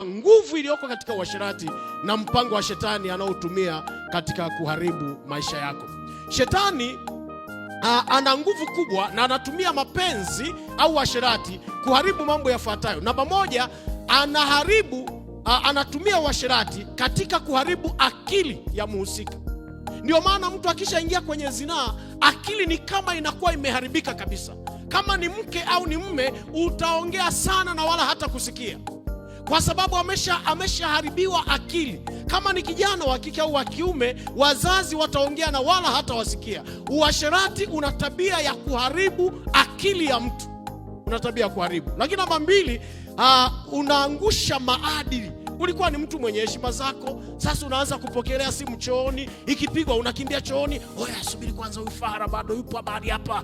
Nguvu iliyoko katika uasherati na mpango wa shetani anaotumia katika kuharibu maisha yako. Shetani ana nguvu kubwa na anatumia mapenzi au uasherati kuharibu mambo yafuatayo. Namba moja, anatumia uasherati katika kuharibu akili ya muhusika. Ndio maana mtu akishaingia kwenye zinaa, akili ni kama inakuwa imeharibika kabisa. Kama ni mke au ni mume, utaongea sana na wala hata kusikia, kwa sababu ameshaharibiwa akili. Kama ni kijana wa kike au wa kiume, wazazi wataongea na wala hata wasikia. Uasherati una tabia ya kuharibu akili ya mtu, una tabia ya kuharibu. Lakini namba mbili, unaangusha maadili. Ulikuwa ni mtu mwenye heshima zako, sasa unaanza kupokelea simu chooni, ikipigwa unakimbia chooni. Oya, subiri kwanza, ufara bado yupo habari hapa.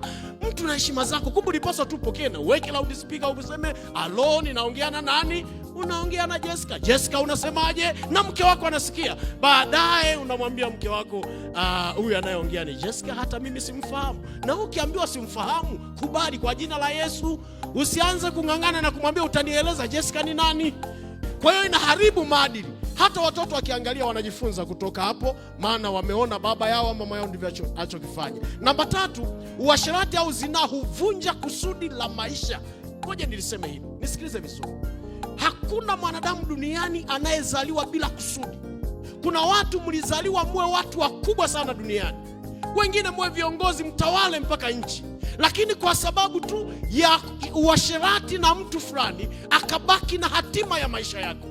Mtu na heshima zako, kumbe ulipaswa tu upokee na uweke loudspeaker useme, "Alo, ninaongea na nani?" Unaongea na Jessica. Jessica, unasemaje? Na mke wako anasikia. Baadaye unamwambia mke wako, huyu anayeongea ni Jessica, hata mimi simfahamu. Na ukiambiwa simfahamu, kubali kwa jina la Yesu. Usianze kung'ang'ana na kumwambia utanieleza Jessica ni nani. Kwa hiyo inaharibu maadili. Hata watoto wakiangalia wanajifunza kutoka hapo, maana wameona baba yao ama mama yao ndivyo anachokifanya. Namba tatu, uasherati au zinaa huvunja kusudi la maisha. Ngoja niliseme hili, nisikilize vizuri. Hakuna mwanadamu duniani anayezaliwa bila kusudi. Kuna watu mlizaliwa muwe watu wakubwa sana duniani, wengine muwe viongozi, mtawale mpaka nchi, lakini kwa sababu tu ya uasherati na mtu fulani akabaki na hatima ya maisha yako.